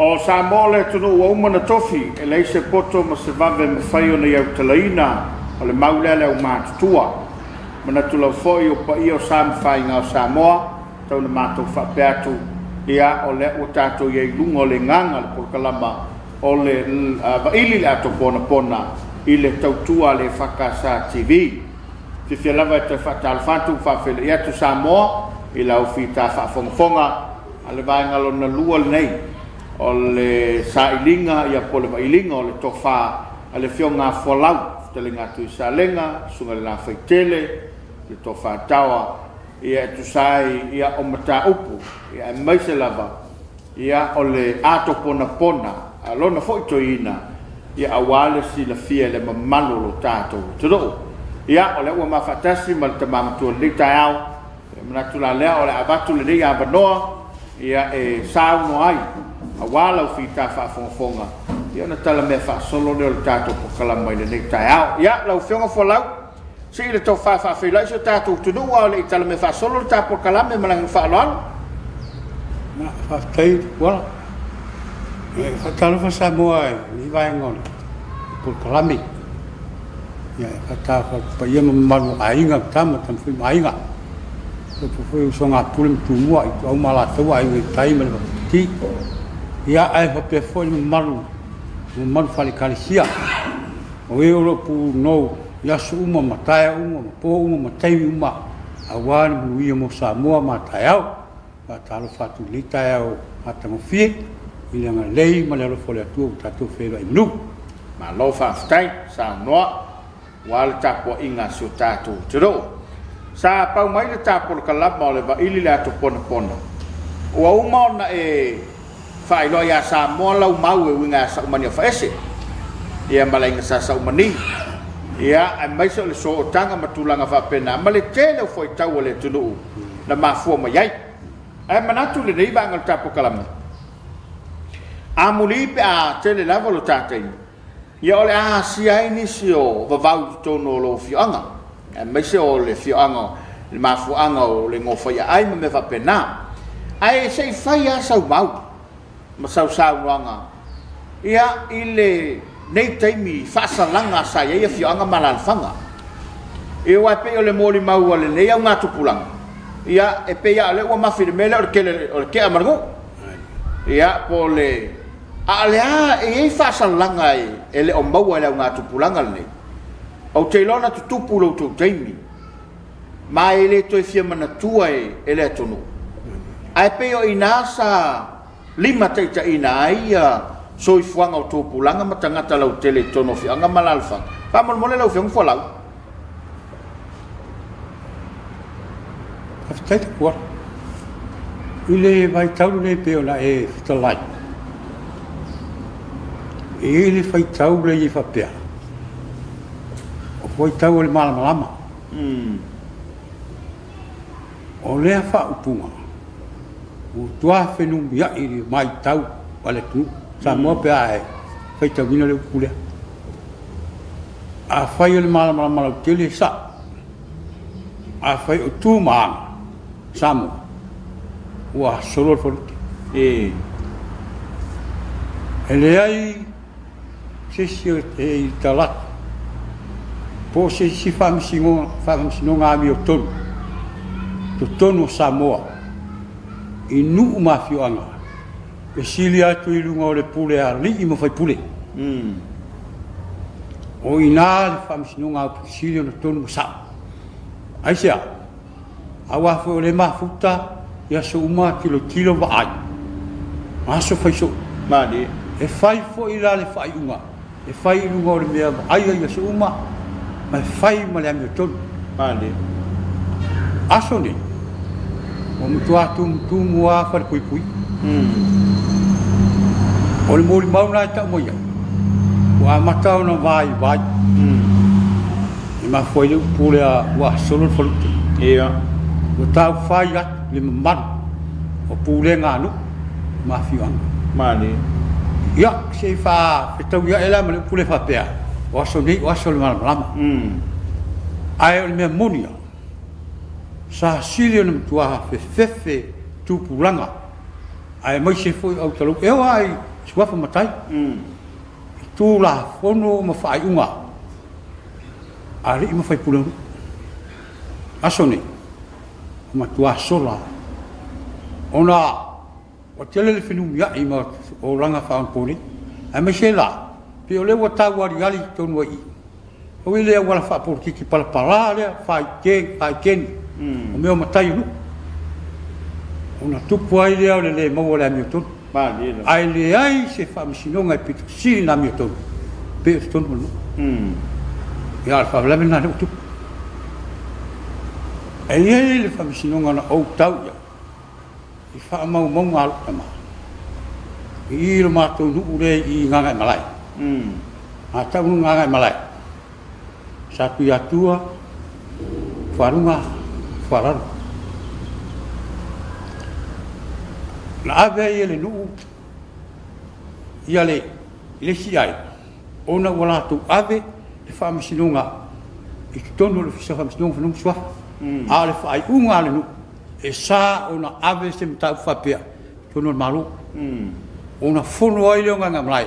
O sa mo le tunu o umana tofi e le se poto ma se vave ma fai ona iau talaina o le maulele o mātutua. Mana tula foi o pa i o sa mwhai ngā o Samoa tau na mātou whapeatu ia o le o tātou iei lunga o le nganga le porkalama o le vaili le ato pona pona i le tautua le whakasa TV. Te fia lava e te whatalfantu whawhele i atu Samoa i lau fi tā whafongafonga a le vai ngalo na lua le nei o le sailinga ia po le vailinga o le tofa a le fionga folau te le ngatu i salenga sunga le la faitele le tofa tawa ia tu sai ia o mata upu ia e maise lava ia o le ato pona pona a lona foi toina ia awale si la fia le mamalo lo tato tudo ia o le ua mafatasi ma le tamamatua le taiao manatu la lea o le abatu le nei avanoa ia e sauno ai awala o fita whaafongafonga ia na tala mea whaasolo leo le tātou pokalama i le nei taiao ia lau whionga whalau si i le tau whaafawhila iso tātou tunua o le i tala mea whaasolo le tātou pokalama e malangi whaaloalo na whaaftai wala whaatalo whaasamoa e ni vai ngone pokalami ia whaatalo pa ia mamaru ainga tama tamwhi mainga foi o songa pulem tumua i au mala tawa i tai mele ti ia ai fa pe foi malu fali kalisia o e o pu no ia su uma mataya uma po uma matai uma awan bu ia mo Samoa mataya pa talo fatu litaya o atamo fi i nga lei malero fole tu tatu fe i nu ma lo fa stai sa no wal tapo inga su tatu tro sa pau mai le tapol kalama o le vaili le ato pona pona ua uma ona e whaailoa ia Samoa lau mau e winga saumani a whaese ia malainga sa saumani ia ai maise o le so o tanga matulanga whapena ma le tele o foi tau o le tunuu na mafua mai ai ai manatu le nei vanga le tapol kalama a muli pe a tele lava lo tatei ia o le a siai nisi o vavau tono lo fioanga mai se o le fioanga le mafuanga o le ngofa ia ai me fa pena ai se fai a sau mau ma sau noanga ia ile nei taimi fasalanga sa ia fioanga malalfanga e wa pe o le moli mau le nei au ngatu pulang ia e pe ia le wa mafirmele o ke amargo ia po le alea e fasalanga e le o mau le ngatu pulanga le o te lona tutupu lo tu taimi ma ele to fia manatua ele tonu ai pe o inasa lima taita ina ia so i fuanga o tu pulanga matangata lo tele tono fia nga malalfa pa mo le lo fia folau aftai por ile vai tau le pe ona e fitalai ele fai tau le i fa pe foi tau le malama o lea whaupunga o tua whenum ia i mai tau wale tu Samoa pe ae whai tau gina leo kulea a whai o le malama lau tele sa a whai o tu maanga Samoa ua solo wharuti e le ai sesi o te talata po se si famsingo ngā mi o tonu to tonu Samoa i nu mafioanga e sili atu i lunga o le pule a li i mawhai pule o i nā le famsingo ngā sili o na tonu sa aisea awafu o le mafuta ia so uma kilo wa ai aso fai so mani e fai fo i la le fai unga e fai i lunga o le mea ai ia so uma ma fai ma le ami o tonu mani aso ni o mutua tu mua far pui o le mori mauna ta moia wa mata ona vai i ma foi le pule a wa solo faluti ia o tau fai at le man o pule nganu ma fiang mani ia se fa fetau ia ela ma le pule fa pea wa so ni wa so le malama ai o le monia sa silio na tua fefe tu pulanga ai mai se foi au talo e ai sua fa matai tu la fono ma fai unga ari ma fai pulo asoni ma tua sola ona o tele le finu ya i ma o langa fa poli ai mai se la pe o le wa ta wa gali tonu i o ile wa fa por ki pala pala le fai ken o meu matai lu ona tupu ai le mau le mi tu ai le ai se fa misinonga pitu si na mi tu pe tu no ya fa la mena tu ai le fa misinonga na o tau ya i fa mau ngal tama i lo ma tu nu le i nganga malai a tau nganga malai satu ya tua farunga farar na ave ele nu iale ile si ai ona wala tu ave e fa misinunga e tono le fisa fa misinunga fa nu swa ale fa ai unga le nu e sa ona ave se mta fa pia tono malu ona fono ai le nga malai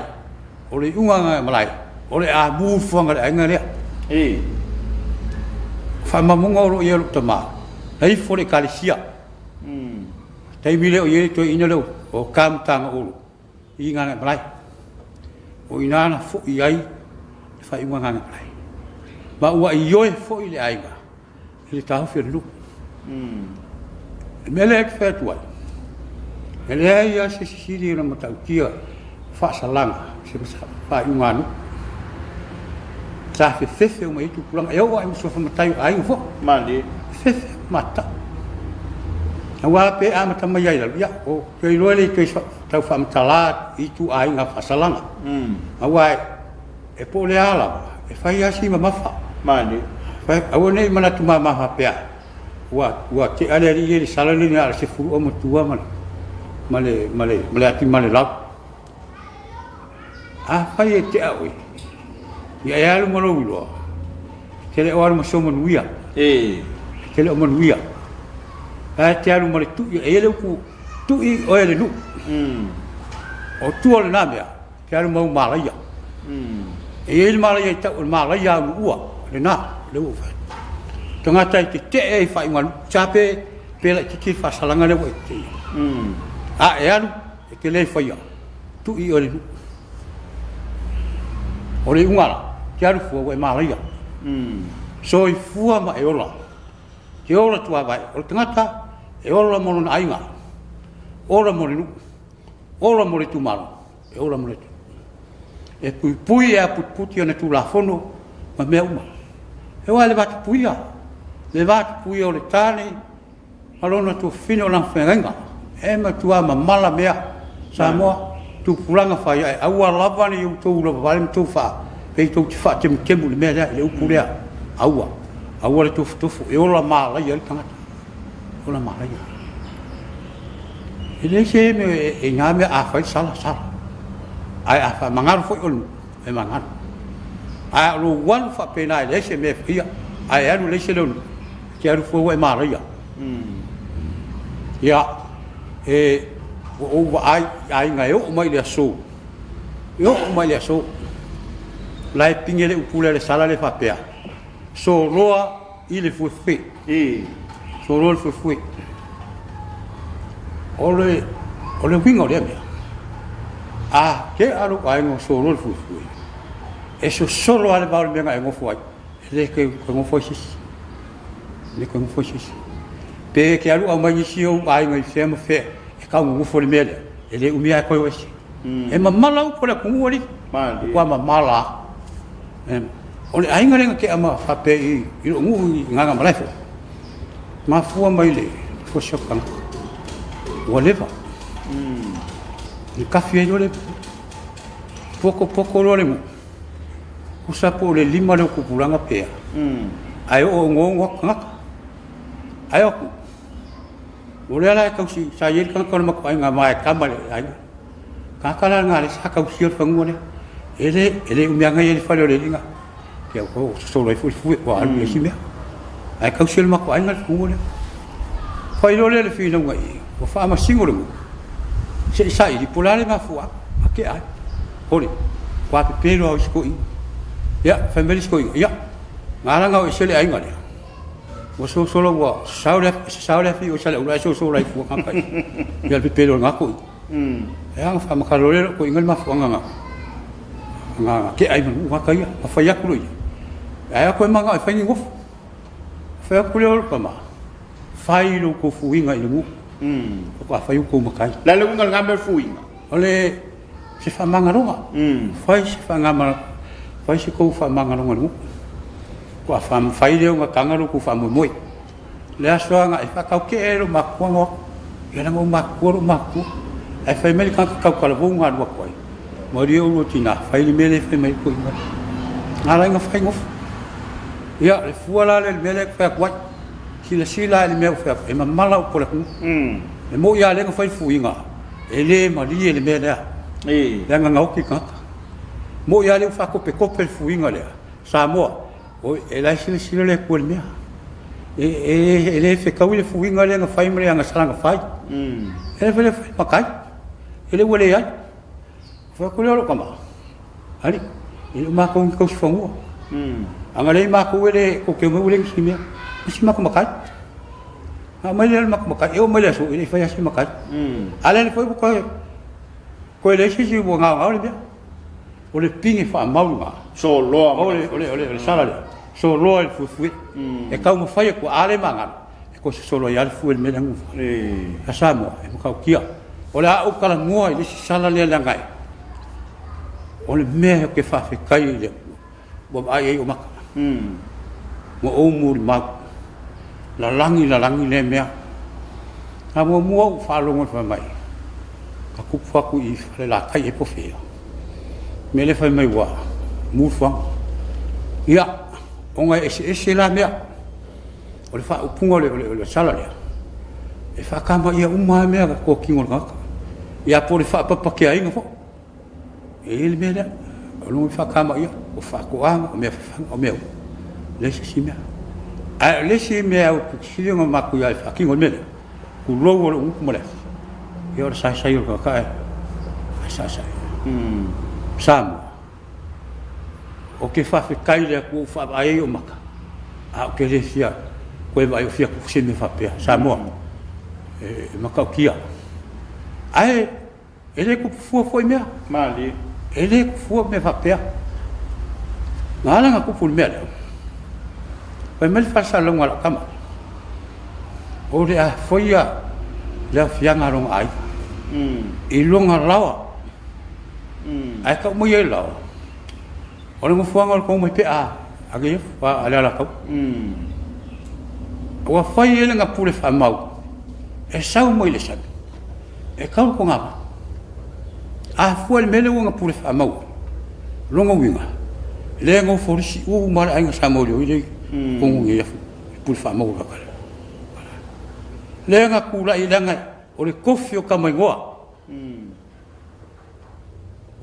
ole unga nga malai ole a bu fuanga le nga le fa mamunga ro yelo tama ai fore kalisia tai mile o ye to ina lo o kam tanga ulu i ngana malai o ina fo i ai fa i ngana malai ba wa i yo fo i le ai ga ile ta fe lu mele ek fe tu ele ai ya se siri na mata kia fa salanga se fa i ngana ta fe o mai tu pulang eu wa mi so fa mata ai fo mali fe mata wa pe a mata mai ai ya o ke lo le ke tau fa mtala i tu ai nga fasalanga wa e po le ala e fa ya si mama fa mali fa o nei mana tu mama fa pe wa te ale ri ye sala ni ala se fu o mo tua male ati male la a fa ye te a oi ya lu mo lo te le o mo so mo nuia te le o mo nuia a te alu mole tu e ele ku tu i o ele lu o tu ole na mea te alu mau malaya e ele malaya ta o malaya ua le na le u fa tonga tai te e fa inga chape pela ki fa salanga le te a e alu e ke le fa ya tu i ole lu ole unga te alu fu o malaya so i fu ma e ola ke ora tua vai o tangata e ora mo na ainga ora mo nu ora mo tu malo e ora mo tu e pui e puti ona tu la fono ma me uma e wa le bat pui o le tani alona tu fino na fenga e ma tu ama mala mea sa mo tu pulanga fa e awa lava ni tu lo vale tu fa pe tu fa tem le mea le upulea awa le tufu e ola mala ia tanga ola mala ia ele se me e ngame a fa sala ai a fa mangar fo ol e mangar a lo wan fa pena ele se me fia ai alu le se lo que alu fo e mala ia ia e o ai ngai o mai le so lai pingele upule le sala le fa pea so roa il faut fait so roa faut fait ole wingo le mea ke alu ai no so roa faut fait e so solo ale ba le ngai ngo foi le ke ngo foi pe ke alu amai si o ai ngai se mo fe e ka ngo foi le mele ele umia ko wesi e mamala ko le ko ngori ko mamala ole ai ngare ke ama fa pe i ngu nganga malai fo ma fu mai le fo shokan whatever ni kafi yo le poko lo le mu kusa po le lima le ku pulanga pe ai o ngo ngaka ai o ole ala ka si sa yel kan ko ma ko ai ngama ka male ai ka kala ngale sa ka si fa ngone ele umia ngai le fa le linga ke ko so le fu wa alu si me ai ka si ma ko ai ngal ngone fa lo le fi no ngai ko fa ma singolo se sai di polare ma fu che ai ore qua pelo au sko ya family sko ya ngara ngau sele ai ngale o solo wa saure fi o sele ula so lai fu ka pai ya pelo ngaku ya fa ma kalore ko ingal ma fu nga ke ai ma ka ya fa ya ku ai ko ma nga fa ni ngof fa ku le ko ma fai lo ko fu inga ilu ko fa yu ko ma kai la le ngal ngambe fu inga ole se fa mangaronga fai se fa ngama fai se ko fa mangaronga lu ko fa fai le nga kangaro ko fa moi le aso nga e fa ka ke ero ma ko ngo era ngo ma ko ai fai meli ka ka la vonga wa ko mo ri o tina fai le mele fai mai ko nga ala nga fai ngof ya le fuala le mele fa ko sila le me fa e ma mala ko le e mo ya le nga fai fu inga ele ma li le mele le nga ngau ki ka mo ya le fa ko pe fu inga le sa mo o e la sila le ko le me ele fe ka le fu inga le nga fai me nga sala nga fai ele fe ma kai ele wole ya fa ko le ko ma ali ele ma ko ko fu ngo angale ma ko le ko ke mo le ki me si ma ko ma kai ma le ma ko ma kai eu ma le so ele fa ya si ma kai ale le foi ko le si bo nga le bia o le pingi fa maunga so lo ole sala le so lo el fu e ka mo fa ko ale manga e ko so lo ya fu el me ngu asa mo e mo ka kia ole a o kala mo le si sala le la ngai ole me ke fa fe kai le bo ai o maka mo o mo ma la langi le mea ha mo fa lo mo fa mai ka ku fa ku I le la kai e po fe me le fa mai wa mu fa ya onga e la mea o le fa o pungo le sala le e fa ka ma ia uma mea ko kingo ka ya po le fa pa ke ai ngofo e le mea o lo fa ka ma ia o fa ko anga o me le si mea a le si mea o si ngo ma ku ia fa kingo me ku lo wo u mo le yo sa yo ka sa sam o ke fa fe kai le ku fa ai o maka a ke le fia ko vai o fia ku se me fa pe sa mo maka kia ai ele ku fu foi me mali ele ku fu me fa pe ngala nga ku fu me vai me fa sa longa la kama o le foi ya le fia ngarong ai I longa lawa ai ka mo ye lawa ora mo fuanga ko mo pe a age fa ala la ka wa fa ye nga pule fa mau e sa mo ile sa e ka ko nga a fu el mele nga pule fa mau longa winga le ngo forsi u mar ai nga sa mo ile ko ngi pule fa mau ka le nga kula ile nga o le kofi o kamaingoa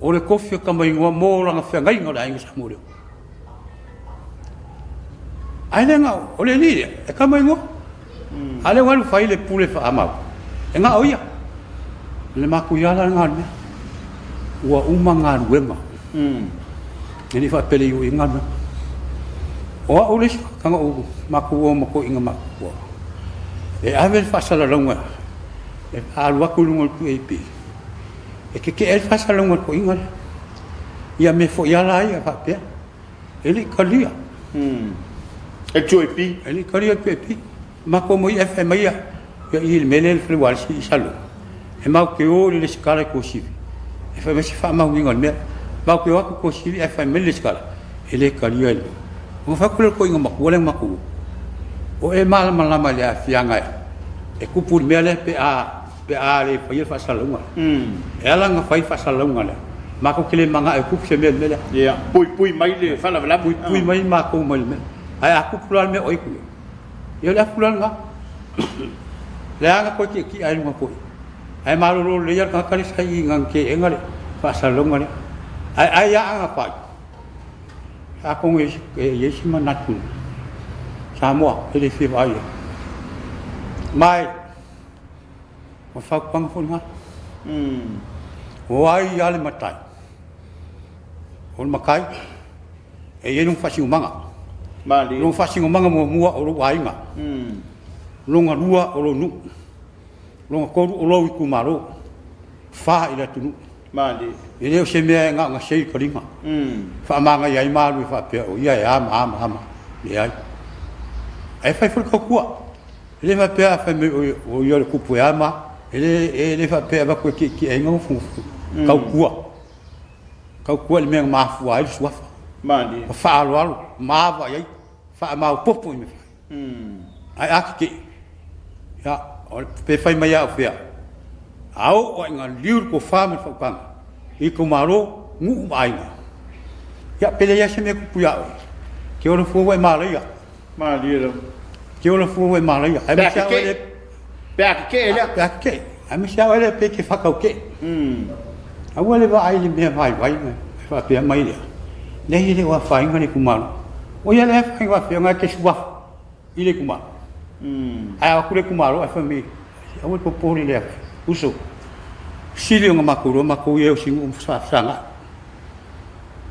o le kofi o kamaingoa mo langa whengai ngā le ainga sa mōreo aile ngā o le nire e kamaingoa ale walu whai le pule wha amau e ngā oia le maku iala ngā mea ua uma ngā ruenga e ni wha pele i ngā mea oa o le si kanga o maku o mako inga maku o e ave whasala raunga e alu aku lungo tu e pi e ke el fasa lungo ko inga ia me fo ia lai a fa ele kalia e tu e pi ele kalia tu e pi ma ko mo ia fa mai ia il menel fri wal si salu e ma ke o le skala ko si e fa me si fa ma winga me ma ke o ko si e fa me le skala ele kalia ele o fa ko inga ma ko le ma ko o e mal malama le afianga e kupur mele pe a le fa fa salunga ela nga fa salunga le ma ko kile manga e kup se mele ya pui mai le fa la pui mai ma ko mal me ai a kupur me oi ku yo la fulan nga le anga ko ki ai nga ko ai ma lo le ya ka kali sai ngang ke engale fa salunga le ai ya anga pa a ko ngi ye si ma natu sa mo ele fi vai mai o fa pang fun nga o ai ale matai o makai e ye nung fasi umanga mali nung fasi umanga mua o lo ainga longa lua o lo nu longa koru o lo iku maro fa ila tunu mali ele o se me nga sei kolinga fa manga yai malu fa pe o ia ama ia ai fai fo ko ele va pe fa me o yo le kupu ama ele va pe va ko ki e nga fu kau kua le me ma fu ai sua mali fa alo ma va ia fa ma popo me ai akiki ya o pe fai mai a fia au o nga liur ko fa me fa kan i ko maro ngu mai ya pele ya se me ku ya ke o fu we ma le ya mali lo ke o fu we ma le ya ai me sa le pe ke ai me sa le pe ke fa ka ke au le va ai le me vai fa pe mai le nei le wa fa ngani ku maro o ya le fa wa fe nga ke sua ile ku maro ai aku le ku maro ai fa me au po po le uso sili nga makuro mako ye singu sa sanga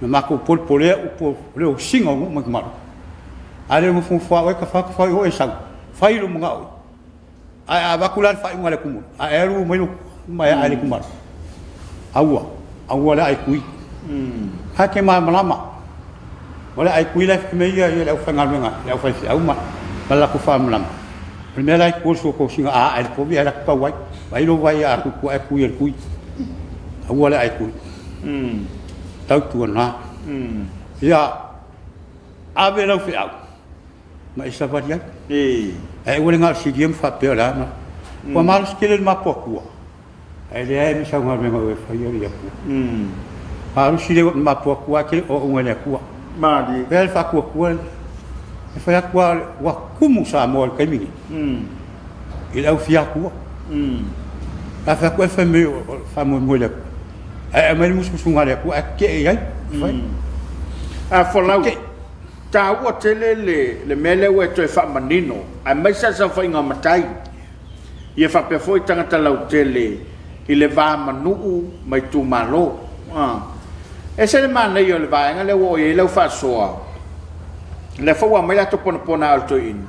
na mako pol pole o le singa ngo makmar ale mo fu fa wa ka fa o e sang fa ilu mga o a bakulan fa ngale kumu a eru mo mai ale kumar awa la ai kui ha ke ma malama wala ai kui la me ya le fa ngal nga le fa si au ma bala ku fa malama primeira ai curso ko singa a ele po via ka wai vai lo vai a ku ai ku el ku awala ai ku tau tu na ya ave lo fi au ma isa varia ai wala ngal si diem fa pe la ma ko mal skele ma po ku ai le ai mi sa ngal me ma fa yo ya ku ha si le ma po ku ke o ngale ku ma di el fa ku e fa ku wa kumu sa mo kai mi il au fi ku a fa ku fa me fa mo le e me musu sunga le ku ke ai a fo lau ta wa tele le mele we to fa manino a me sa fa inga matai ye fa pe foi tanga ta lau tele ile va manu mai tu malo e se le mana yo le va nga le wo ye le fa soa le fa wa mai la to pona alto in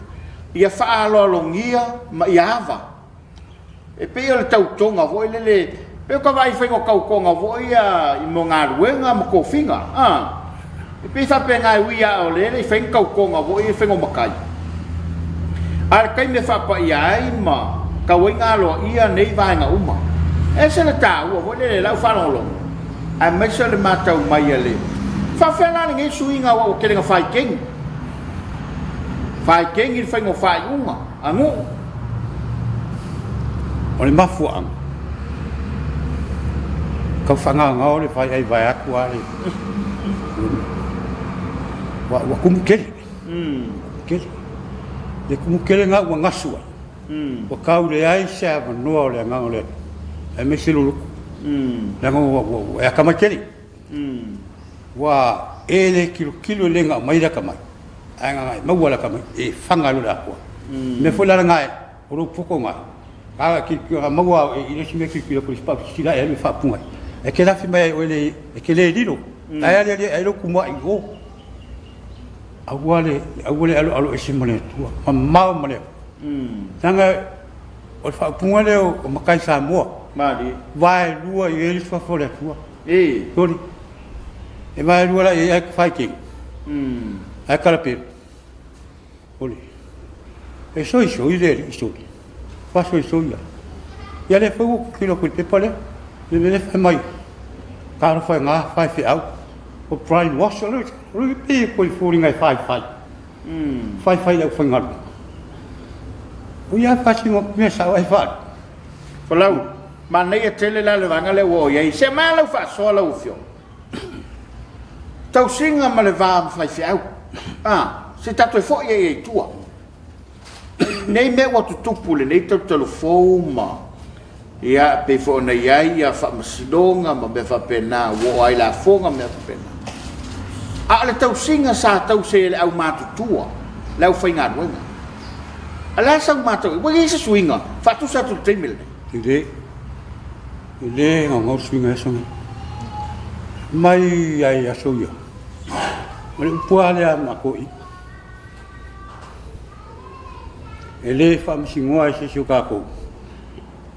ia fa lo longia ma iava e pe yo le tau tonga vo le pe ko vai fa ngo kau konga vo ia i mo nga ruenga mo ko finga e pe fa pe nga ia o le fa kau konga vo ia fa ngo makai ar kai me fa pa ia ma ka wenga lo ia nei vai nga uma e se le tau vo le la fa lo a me se le matau mai ele fa fa na ngi suinga o ke nga fai king fai king il fa ngo fai uma angu o le mafu ang ka fanga nga o le fai ai vai aku ali wa kumukele kele le kumukele nga wa ngasua wa kau le ai sa no le nga le e me silu la ngo wa kamakele wa ele kilo le nga mai da kamai anga mai wala kamai e fanga lu da ko me fola nga o ro puko nga ka ki mawa ile si me ki lo principal si la ele fa punga e ke la fi mai o ele e ke le dilo ai ale lo kuma i go awale alo esi mone tu ma mone tanga o fa punga le o makai sa mo ma di vai lua e ele fa fora tu tori e vai lua la e fa king ai karape oli e so ile iso fa so ia ia le fu kilo ku te pole le fa mai ka fa nga fa fi au o prime wash lo pe ko fu ringa fa fa le fa nga o ia fa si mo me sa ai fa falau ma nei tele la le vanga le wo ye se ma lo fa so lo fio tau singa ma le va fa fi au se tato fo ye tua nei me wa tu pule nei tau telefoma ia pe fo na ia fa masidonga ma be fa pena wo ai la fonga me fa pena le tau singa sa tau se le au matu tua le fa inga wenga ala sa matu wo ye se swinga fa tu sa tu temil ide le ngau swinga song mai ai aso yo le puale ma ko i ele fam singoa se suka ko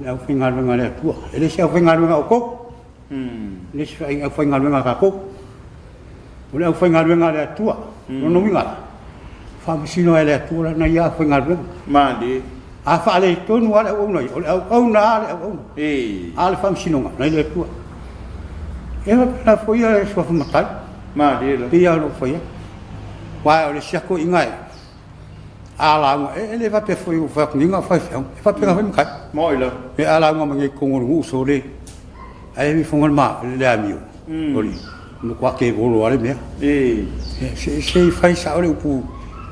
la finga nga le tua ele se finga nga ko le se finga nga ko le finga nga le tua no winga fam sino ele tua na ya finga ma di a fa le tonu wala o noi o na o al fam sino nga le tua e na foi a sua matai ma di lo pia lo foi wa le sako ingai ala ele va pe foi o fa ninga fa fa pe nga kai moi lo e ala nga mangi ko ngu so le ai mi fongal ma le amio oli no kwa ke bolo ale me se fai sa ole pu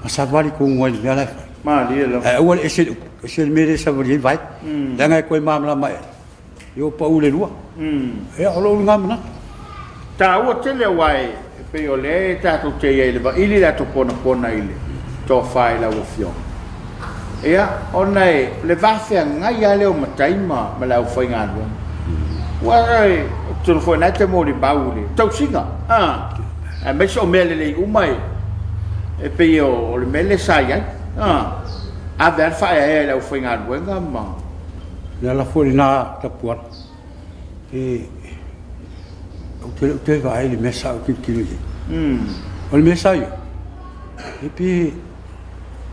asa vali ko ngoi le ala ma di lo o ese mere sa vali vai da nga ko ma la mai yo pa ule lua e alo nga mana ta o tele wai pe o le ta tu te ile ba ili la to pona ile to fai la o fio ia ona le va fe nga ia le o matai ma la o foi nga lo wa tu foi na te mo di bauli to singa a me so mele le u mai e pe o le mele sai a ver fa e la o foi nga lo nga ma la foi na tapuar e o te vai le mesa o que o le mesa io e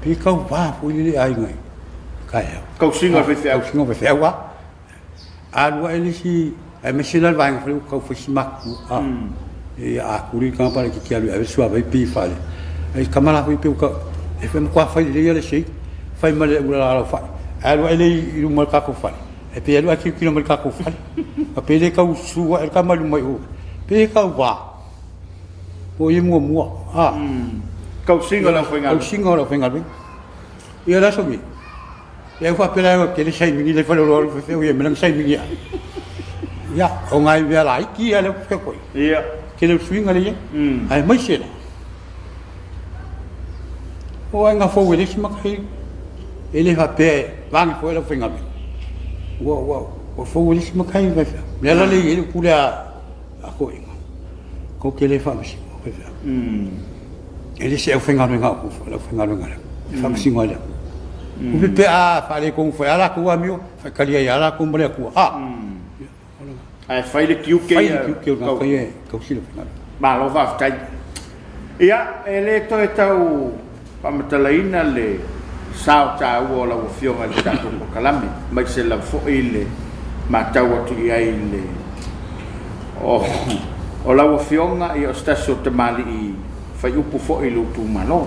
pi kau va foi le ai ngai kai kau singa fe wa a lu ele si e me sila vai ngai kau foi simak e a kuri ka para que alu e sua vai pi fale e kamala foi pi ka e fe mo kwa fai le sei fai male ula fa a lu ele i lu mo ka ko fale e pe lu aki kilo mo ka ko fale a pe le kau sua e kamalu mai o pe kau va o i mua kau singa la foi nga kau singa la foi nga ia la somi ia fa pela que le sai mingi le fa lo fe o ia menang sai mingi ia o ngai via lai ki ele fe ko ia que le swinga le ai mai se o nga fo ele si makai ele fa pe van ko ele foi nga o fo ele si makai vai fa le la le ele pula a ko ko que le fa mas ele se foi nga ko la foi nga fa mas ngolha o pe a fale com foi ala ko amio fa kalia ya ala ko mole ko ai fai le kiu ke ko ye ko silo ma lo va tai ia ele to tau pa matalaina le sao ta o la o fio al tato ko kalami mai se la fo ile ma tau tu ia ile o la o fio nga i o stasio te mali i fai upu fo ile tu malo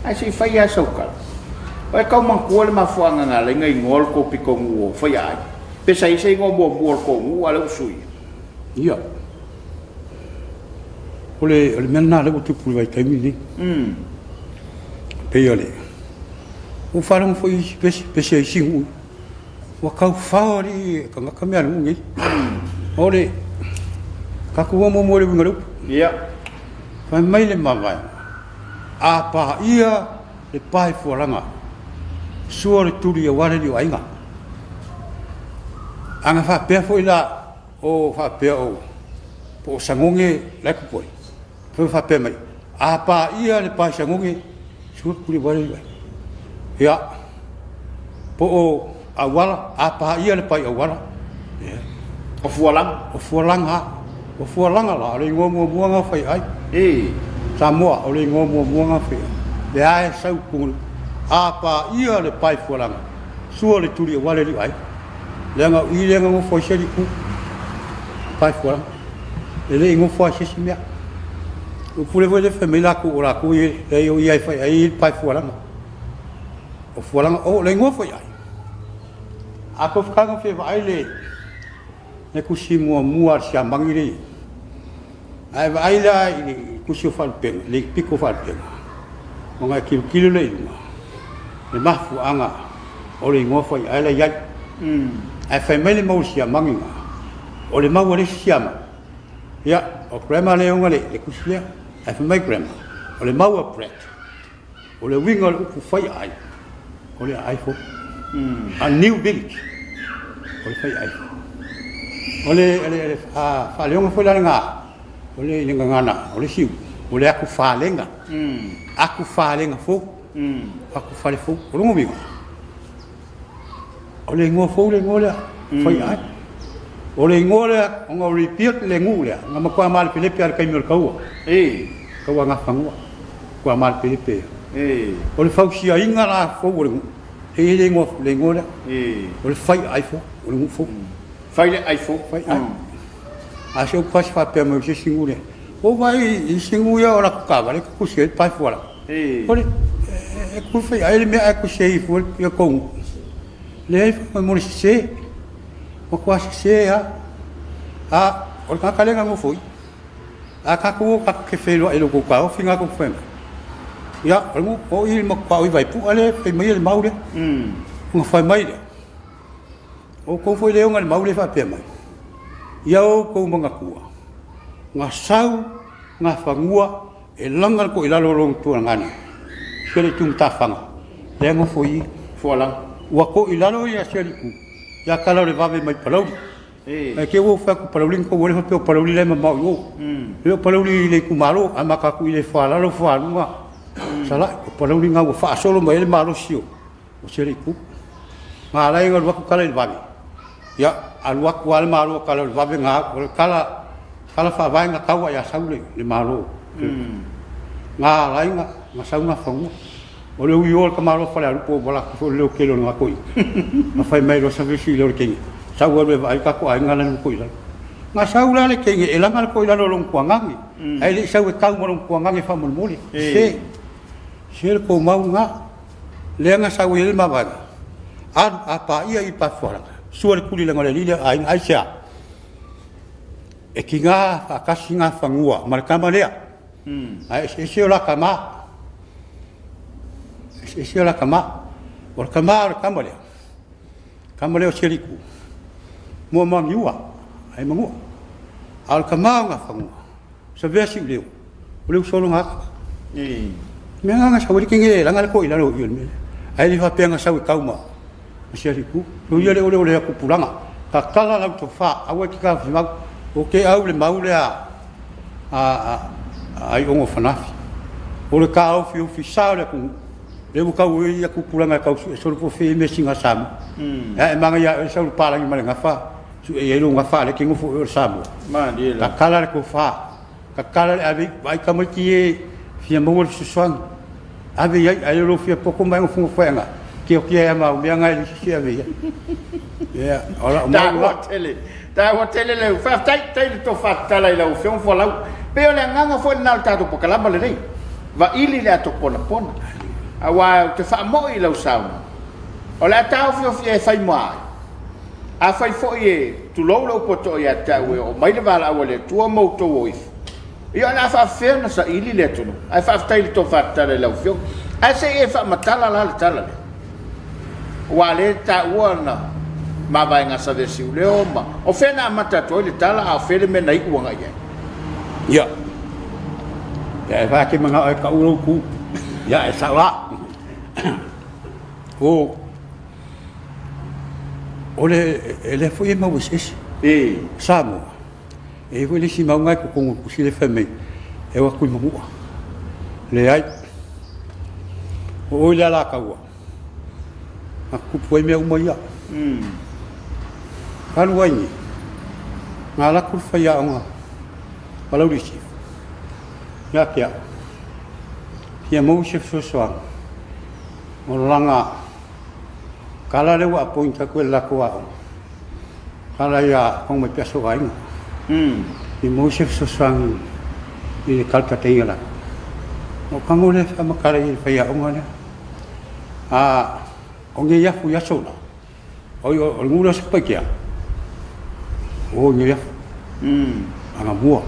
ai se fai a sauka o ka man ko le ma fo nga le ngai ngol ko piko ngu fai ai pe sai se ngo bo ko ngu ala usui ia ole menna le tu pu vai kai mi pe ole o falam foi pese singu o kau faori ka ka me anu ngi ole ka ku mo mo le ngaru ia fa mai le mava a pa ia le pai foranga suore turi o wale di ainga anga fa pe foi la o fa pe o po sangonge la ku poi fa pe mai a pa ia le pai sangonge suore turi wale di ia po o awala a pa ia le pai awala o fualanga la le ngomo muanga fai ai Samoa o le ngomo muanga fai le ai sau ku a pa ia le pai fualanga sua le turi wale li ai le nga i le ngo fo sheri ku pai fualanga le ngo fo shesi mea o pule vo le famila ku ora ku i le i ai fai ai pai fualanga o fualanga o le ngo fai ai a ko fkanga fe vai le kusi mua sia mangiri ai la kusi fal pen le piko fal pen o nga kilo le mafu anga o le ngofo ai la ya ai fa mele mo sia manginga o le mau le sia ya o crema le ngale le kusi ai fa mai crema o le mau a pret o le winga o ku fai ai o le ai fo a new village o le fai ai ole fa leonga foi la nga ole ni ngana ole siu ole aku fa lenga aku fa lenga fo aku fa le fo ole ngomi ole ngo fo le ngo le foi ai ole ngo le ngo repeat le ngo le ngama kwa mal pile piar kai mil kau kau nga fangua kwa mal pile pe ole fa si ai nga la fo ole le ngo le ole fai ai fo ole ngo fo fai le ai fo fai ai a se o pas fa pe mo se singule o vai i singuia ora ka vale ku se pa fora ole ku fai ai me ai ku se fo yo con le fa mo se o kwa se a o ka ka le nga mo foi a ka ku ka ke fe lo elo ku ka o finga ku fe ya o il mo pa o vai pu ale pe me le maule mo fa mai o ko foi le ngal maule fa pe mai iau ko mga kua nga sau nga fangua e langal ko ilalo long tu ngani sele tum tafanga le ngo foi folang wa ko ilalo ya sele ku ya kala le vave mai palau e ke wo fa ku palau ko wo le fa palau le ma yo le palau le ku malo amaka ku ile fa lalo fa nga sala palau nga wo fa solo mai le malo sio o sele ku nga lai ngol wa ku kala le vave ya alwak wal maru kalau babe nga kala fa vai nga kawa ya saule le maru nga lai nga sau nga fongu o le uiol ka maru fa le po bola ko le kelo nga koi ma fai mai lo sa visi le kengi sau le vai ka ko ai nga le koi la nga sau la le kengi elanga ko ila lo long kuangangi ai le sau ka mo long kuangangi fa mo moli se ko mau nga le nga sau le ma ba apa ia I pa fora suar kuli la ngale lile ai aisha e kinga akasinga fangua markama lea ai se la kama se la kama or kama lea seliku mo mangiwa ai mangu al kama nga fangua se vesi leo leo solo nga me nga sawri kinge la ngale ko ila lo yul ai li fa penga sawi kauma seliku lo ia le ole ku pulanga ka kala la to fa awe ki ka fima o ke au le maule ai ongo fanafi o le ka au fi sa le ku le ka u ia ku pulanga ka so po fe me singa sam e manga ya so pala ngi mala ngafa su e lo ngafa le ki ngu fu sam ma di la ka kala ku fa ka kala ave vai ka mo ki fi mo su swang ave ai lo fi poco mai fu fa nga que é mal minha ngai se via é ora ta hotel le fa tai to fa ta la o fion fo la pe ole nganga fo na ta to pokala male nei va ili le to pona awa te fa mo I lo sa ola ta o fio fai mai a fai fo e tu lo poto ya ta we o mai le bala ole tu mo to o io na fa fe na sa ili le to ai fa tai to fa ta le o fio ai se e fa matala la tala wale ta wana ma vai nga sa vesi leo ma o fena mata to le tala a fele me nai uanga ya ya va ke manga ai ka ulo ku ya e sa la o le foi ma wes samo e voi le si ma nga ku si le femme e wa ku mo le ai o la ka wa aku foi me uma ia kan wani ngala ku fa ya nga palau di si ya mo chef so so o langa kala le wa pointa ku la ko kala ya kong me peso ai mo chef so so ni kalka tengala o kangole fa makala I fa ya nga onge ya fu ya sola o ngula se pakia o nge ya anga mua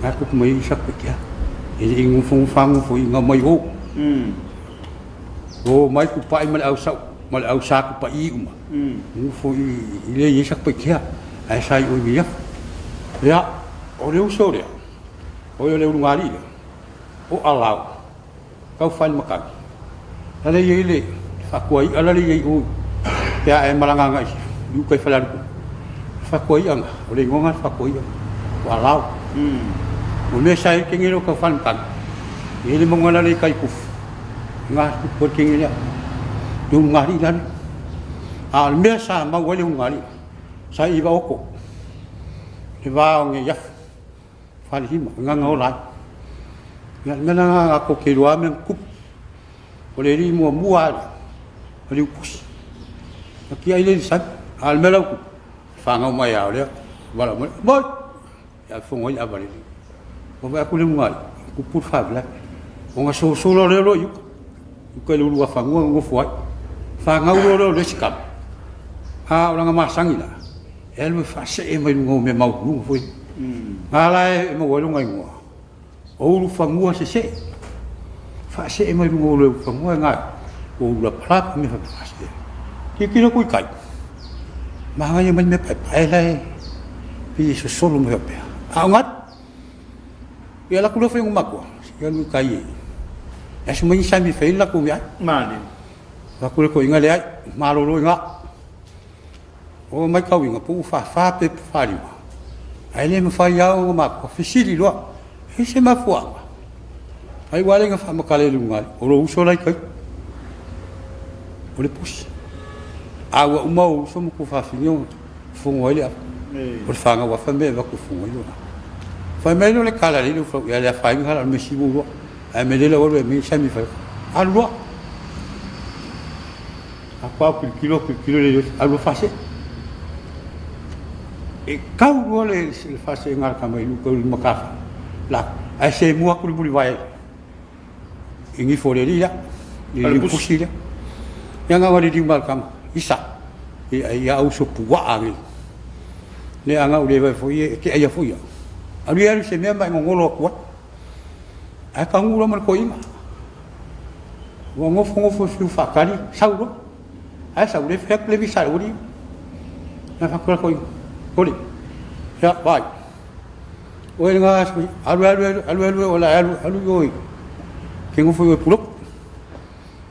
ga ku mai sa pakia ele ngu fung fang fu nga mai o mai ku pai mal au sa ku pa I uma ngu fu ile ye sa pakia ai sai o nge ya o le so le o le ngali o alau kau fan makan ale ye ile akuai ala le ye o ya e malanga ngai yu kai falar whakoianga, o le ngonga whakoianga, walau. O me sai kengiro ka whankan, e le mongana le kai kufu, ngā kupu kengiro, tu ngari lani. A le mea sa mau wale ngari, sa iwa oko, le wāo nge yafu, whanihima, nganga o lai. Ngā mena ngā ko ke roa mea kupu, o le ri mua muare, o le ukusi. Ki ai le san, a le mea kupu, whangau mai au lea, wala mai, moi, ya whongoi a wale. O vai aku le ngai ku pur fabla o nga so lo lo yu ku le lu wa fangu ngo foi fa nga lo le sikap a o nga masangi la el me fa se e mai ngo me mau lu foi ala e mo lo ngai ngo o lu fangu se se fa se e mai ngo le fangu nga o lu plak me fa se ki lo ku kai ma nga me me pai lai pi so solo me pe a ngat ia la kulo foi un mako ia lu kai e so mai sami fei la ku ya mali la kulo ko inga le ai malo lo inga o mai ka winga pu fa pe fa ri ai le me fa ya o mako fisili lo e se ma fu ai wale nga fa makale lu ngai o lo uso lai kai o le pus a wa mo so mo ku fa finio fu ngoi le o fa nga wa fa me va ku fu ngoi lo fai mai le kala le fu ya le fai ngala me si bu ai me le lo me sami fa alwa a qua kilo le alwa fa se e kau ro le fa se ngal ka mai lu ko ma ka la ai se mua ku bu vai ingi fo le ya le pusi ya yang awali di mal kam isa ya au so pu wa ali le anga u le vai fo ye ke ya fo ya ali ari se me mai ngolo ko a ka ngulo mar ko ima wo ngofo fiu fa kali sauro ai sauro fek le bi sauri na fa ko ko ya bai o nga alu ola alu yoi ke ngofo yo pulo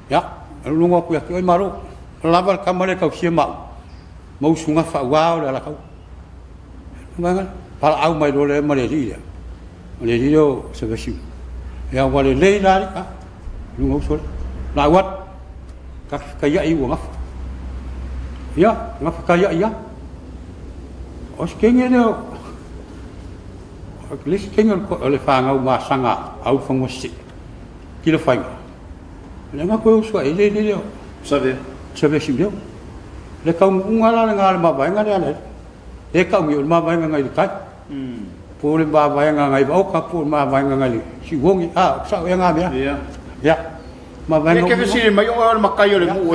ya alu ngo ku ya ke maro labar kamare ka siema mau sunga fa wa la ka mangal para au mai dole maleria se vesiu ya wale leila ka lu ngau so la wat ka ya i wa ya ngaf ka ya os kenge no aklis kenge ko le fa ngau ma sanga au fongo si kilo fa le nga ko so ele le sabe se vesiu le ka ngala ngala ma ba ngala le e ka mi ma ba ngai ka pole ba ba nga ngai ba ka pole ma ba nga ngai si wongi a sa ya nga ya ya ma ba nga ke si mai o ma kai le mu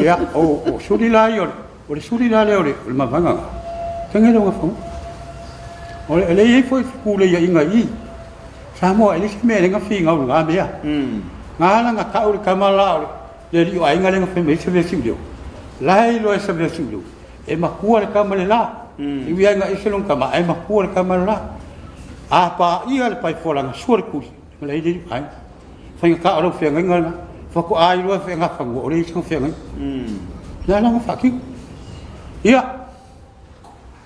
ya o suri la yo o suri la le o ma ba nga ke ngai nga fo o le ye foi ku le ya inga i sa mo ele si me nga fi nga nga me ya nga nga ka o ka ma la le ri o ai nga nga fe me se ve si dio lai lo se ve si dio e ma ku le ka ma le la i wi nga iselong kama ai mahua ka mala apa ia le pai fola nga suar ku le di ai fa ka ro fe nga nga fa ko ai lo fe nga fa ngo ri chung fe nga la nga fa ki ia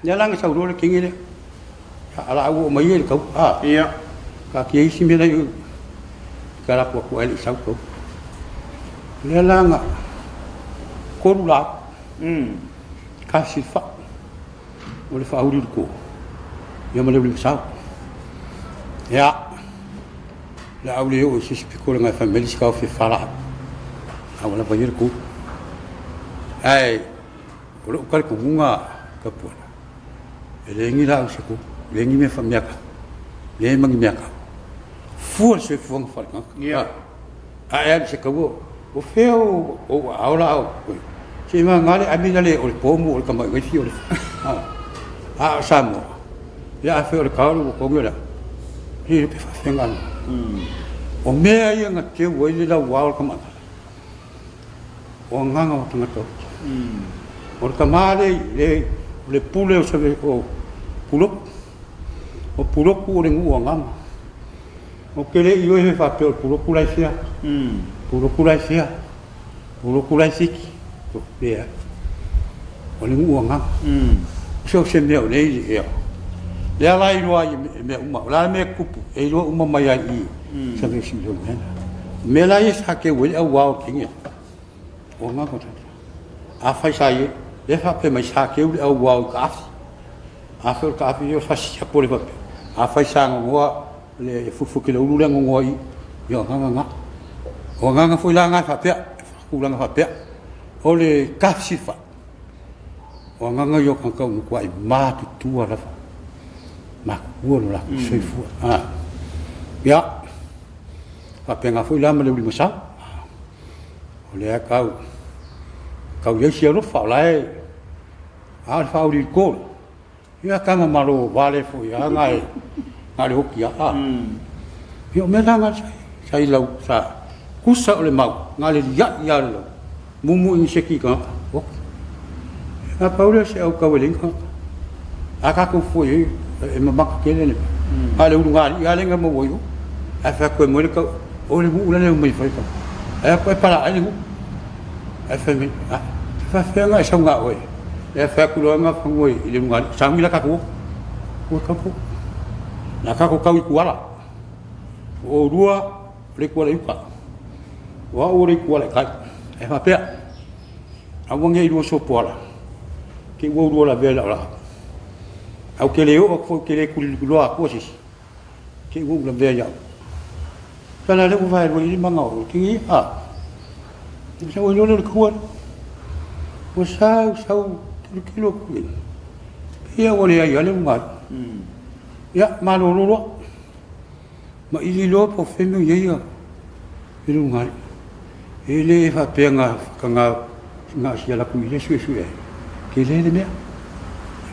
ya la nga sa ro le kingi le ala au mai le ka ia ka ki si me le ka la ko ai sa ko le la nga ko la ka si fa o le whauri ko ia ma le uli sao ia le au le o sisi piko le ngai whameli sikau whi whala au la pahira ko ai o le ukare ko munga ka puana e le ngi la usiko le ngi me whamiaka le mangi miaka fua se fuanga whalanga ia ai se kawo o feo o aula au se ma ngale amina le o le pomu o le kamai ngai fi o le a samo ya fe o kaulu ko ngora ri pe fa fengan o me ai nga te wo le la wa ko ma o nganga o tanga to o ka male le pule o se o pulo ku le ngu ngam o ke le yo e fa pe o pulo ku la fia pulo ku la siki to be o le ngu ngam so se me nei e le ala I roa me uma la me kupu e ro uma mai ai sa me si do me la is ha ke wel wa king o nga ko a fai sai le fa pe mai sa ke wel wa ka a fe ka fi yo fa si ko le pa a fai sa ngo le fu ke le ulu le ngo I yo nga o nga foi la nga fa pe ku la nga fa pe o le ka si fa o nga yo kan ka ku ai ma tu ala fa ma ku la se fu ya fa pe nga foi la ma le ulu sa o le ka ye si ro fa lai a fa uri ko ya ka ma lo vale fu ya ngai ngale ho kia yo me la nga sai lau sa kusa ole mau ngale ya lo mumu in seki ka o a paula se au ka weling ka aka ko foi e ma mak ke le ale u ngali ya le nga mo yo a fa ko mo le ka o le bu le mo foi ka e ko para ale bu a fa mi a fa fa nga sa nga oi e fa ku lo nga fa ngoi le ngali sa mi la ka ko ka ko na ka ko ka wi ku ala o rua le ko le pa wa o le ko le kai e fa pe a wonge I so pola ke wo rua la vela la au ke le o ko ke le ku lo a ko si ke wo la vela kana le ko vai ro I manga o ki se wo le ko o sa ke lo ku ya wo le ya le ma ya ma lo ma ili lo po femi ye ya ilu ngai ele fa penga kanga nga sia la ku ile su ke le me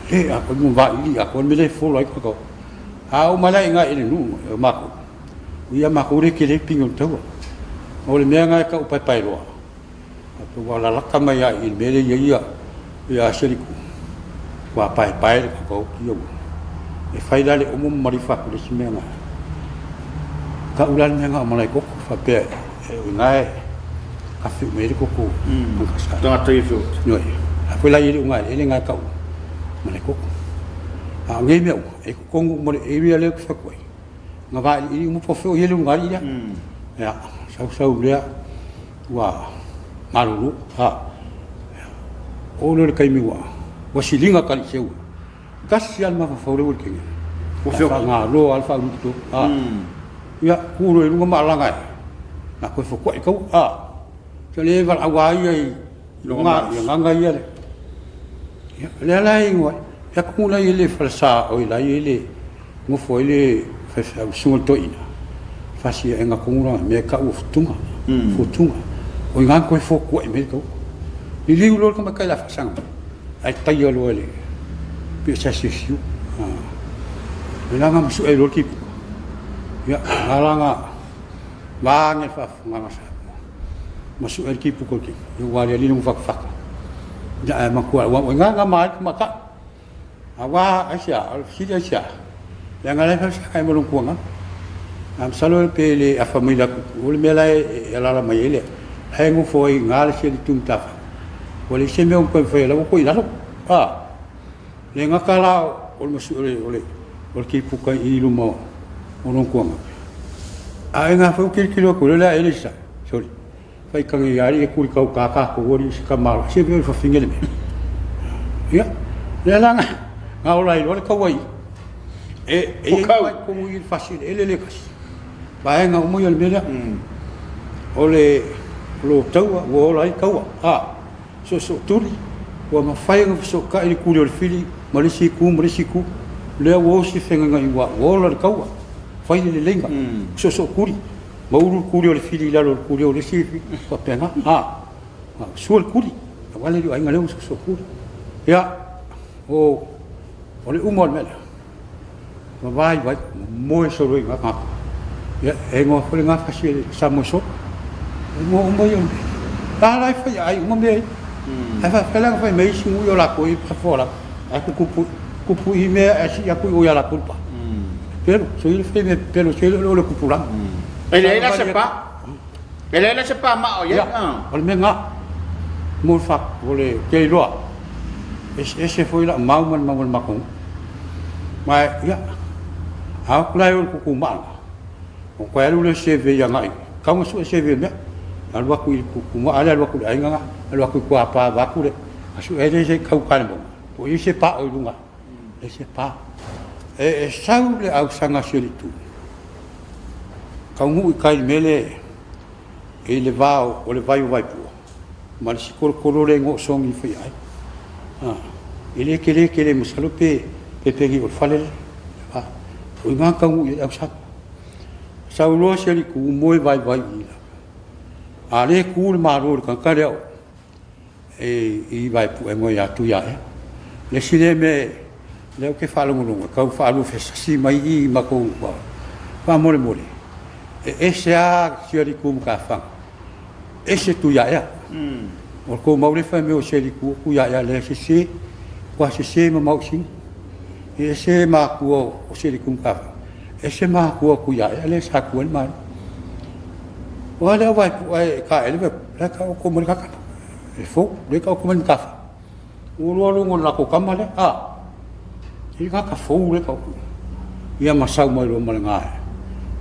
le a ko mo va ili a ko me le fo lo ko a o mala nga ile nu ma ko ia ma ko re ke le pingo to o le me nga ka upai pai lo to wala la kama ya il me le ye ya seri ku wa pai ko yo e fai dale o mo marifa ko le simena ka ulan nga malai ko fa pe ngai ka fi me ko ko tanga tei fu no a foi la ile ngai ele ngai ka malai ko a ngai me e ko mo e ri ale ko fa ko nga va I mo po fo ele ngai ya sa le wa malu o le kai mi wa silinga ka seu kasi al ma fa le wo ke o fo nga lo alfa to ya kuro I lunga malanga na ko fo ko so le val awai ai lunga nga ia le la ingwa ya ku la ile falsa o la ile mo fo ile fa sungo to ina fa si nga kungura me ka u futunga o nga ko fo ko me ko li lo ka ka la fa sang ai tayo lo le pe sa si fiu la nga su e lo ki ya ngalanga bange fa ngama sa masu er ki pukul ki yo wali ali nung fak ja ma ko wa nga ma ka awa asia al si asia ya ngale fa sa mo lung ko nga am salo pe le a família ul mela ela la mai ele hai ngu foi ngale si tum ta wali se me un ko fe la ko ila le nga kala ul masu ole ki pukul I lu mo orang kuang, ayah ngah kilo kulela elisa, sorry, fai kangi yari ekuri kau kakak kori sekamal, siapa yang fingir me, ya, lelang, ngau lai lo kau wai, kau mungkin fasil, lekas, bayang ngau mungkin beda, oleh lo tahu, oleh kau, so turi, wa mafai ngau so kai kuri ol fili, malisiku, le wo si fenga ngai wa, oleh kau. Fai le lenga so kuri mauru kuri ole fili la lo kuri ole sifi pa penga suol kuri wala ri ai ngale so kuri ya o ole umol mela vai mo so ro nga ka ya e ngo fo nga fa si sa mo so mo yo ta lai fa ai mo me ai fa la fa me si mo yo la ko pa fora ai kupu I me asi ya ku yo la culpa pero soy el fe pero soy lo popular ele la sepa ma o ya ol menga mo fa ole ke lo ese foi la mau man makong mai ya ha kulai ul ku mal ko ko alu le CV yang ai kamu su CV me alu ku ma ala ku ai nga alu ku apa ba ku le asu ede se kau kan mo ko ise pa o lunga ese pa sau le au sanga selitu kamu kai mele ele vai o le vai pu mal si kolore ngo songi foi ai ele kele musalope pepegi o fale o nga kamu e au sa lo seli ku moi vai ila ale ku le maro ka kare e vai pu e mo ya tu ya le sile me le ke falo ngo ka falo fe si mai I ma ko pa mole ese a seli ku ka fa ese tu ya o ko mau le fa me o seli ku ya le se kwa se ma mau sing ese ma ku o seli ku ka ese ma ku ya le sa ku ma wala vai ka ele la ka ko mo ka e fo le ka ko mo ka o lo ngo la ko ka ma le i ka fo le ka ia ma sa mo lo ma nga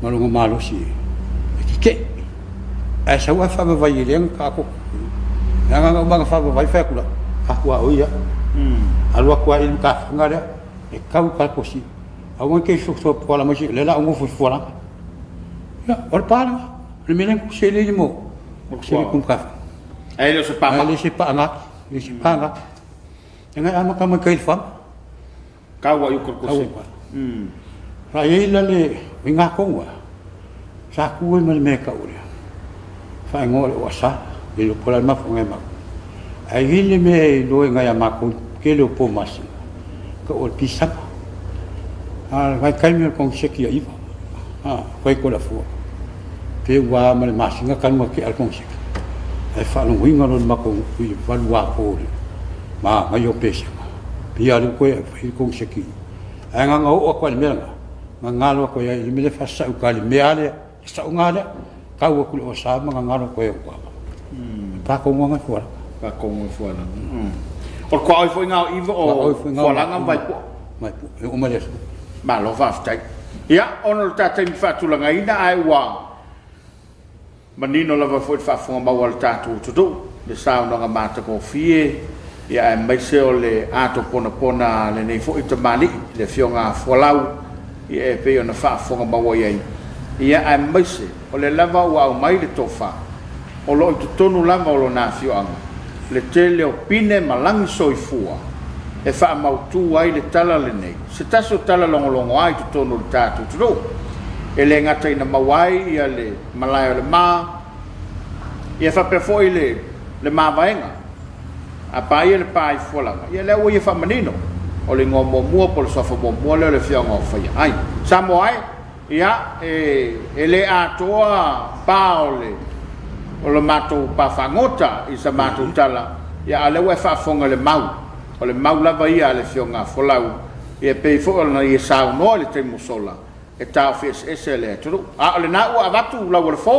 ma lo ma lo si ke ai sa wa fa vai le ka ko nga ba fa vai fa ku la ka ku o ia alwa ku il ka nga le e ka ko si awon ke so ko la ma si le la ngo fo la ya or pa le menen ku se le mo se ku ka ai le se pa ma le se pa nga nga ama ka ma kai fam ka wa yu ko se ra ye la le nga ko wa sa ku me ka o le fa ngo le wa sa e lo pola ma fo ma ai le me lo nga ya ma ko ke lo po mas ko o pisa vai kai me con se ki ai vai ko la fo pe wa ma ma singa kan ma ki al con se ai fa no winga no ma ko i va wa ko ma yo pesa pia lu ko i con se ki ai nga o ko le me nga lo ko ya le me fa sa ka le me ale sa nga le ka wo ku o sa ma nga lo ko ya pa ko mo nga fo pa ko mo fo la por ko ai foi nga ivo o fo la nga vai mai o ma le ma lo va ftai ia ono ta te fa tu la nga ina ai wa manino la va foi fa fo ma wal ta tu le sa no nga mata ko fie ia mai se o le ato pona le nei fo ita mali le fionga fo lau ia pe ona fa fo ma wa ia ia ai mai se o le lava wa mai le tofa o lo tu tonu langa o lo na fioanga le tele o pine malangi soifua e fa mautu ai le tala le nei se taso tala longo ai tu tonu le tatu tu e le ngata ina mawai ia le malai le ma ia fa pe foi le ma vaenga a pai le pai folanga ia le o ia fa manino o le ngomo mua po le sofa mo le fionga o fa ai samo ai ia e le atoa paole o le matou pafagota i sa matou tala ia ale ua faafoga le mau o le mau lava ia le fioga folau ia pei foʻi lana ia saunoa le taimusola e taofeesese le atulu a o lenā ua avatu lau o le fō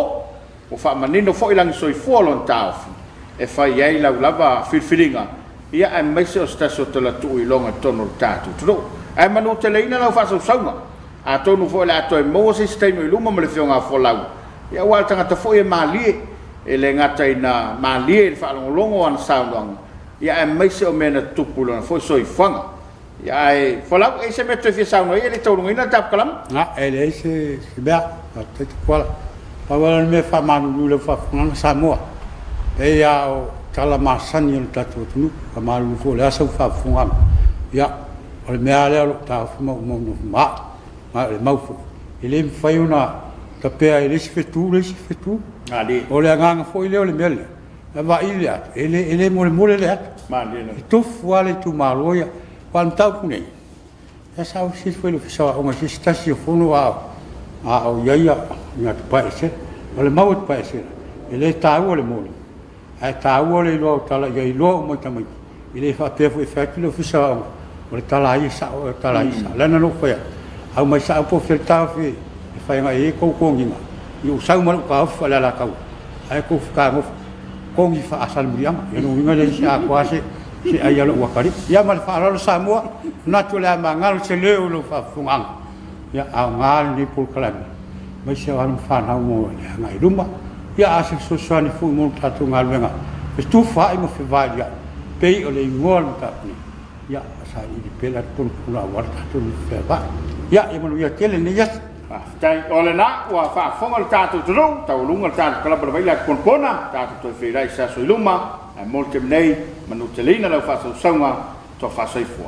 ua faamanino foʻi lagi soifua lona taofi e fai ai lau lava filifiliga ia e maise o se tasi o talatuu i loga tonu le tatou tulu ae manu teleina lau faasausauga a tonu foʻi le atoe moa seisi taimi i luma ma le fioga folau ia ua le tagata foʻi e malie e le ngata ina malie le whaalongolongo ana saunoanga ia e maise o mena tupu lona foi soifanga ia e whalau e se meto e fia sauno ia le taurunga ina tap kalam ele se bea te kwala pawala me fa manu le fa fanga Samoa e ia o tala masani le tatu tunu ka malu fo le asa fa fanga ia o le mea le ta fuma ma le mau fo ele fai una ka pea ele se fetu ali o le nganga foi le mele va ilia ele mole le ma le tu fuale tu maloia quan tau pune ya sa si foi lo fisa o ma si sta si fono a o ia na paese o le mau paese ele tau le mole ai tau le lo tala ia lo mo tamai ele fa pe foi fatu lo fisa o le tala ia sa o tala ia la no foi au mai sa po felta fi fai ngai ko nginga yu sau mal ka fa la kau ai ko ka ngo ko ngi fa asal muriang e no ngai le sia kwase si ai alo wa kari ya mal fa alo Samoa na tu le mangal se le lo fa fungang ya a ngal ni pul kalam mai se wan fa na mo ya ngai rumah ya asil sosial fu mo tatu ngal wenga tu fa i mo fe va ya pe o le ngol ta ni ya sa i di pela pun pula war tatu ni fe va ya i mo ya tele ni ya tai ole na wa fa fongal tatu tru tau lungal tatu kala ber baila kon pona tatu to fe rai sa so luma a molte nei manutelina lo fa so songa to fa so fo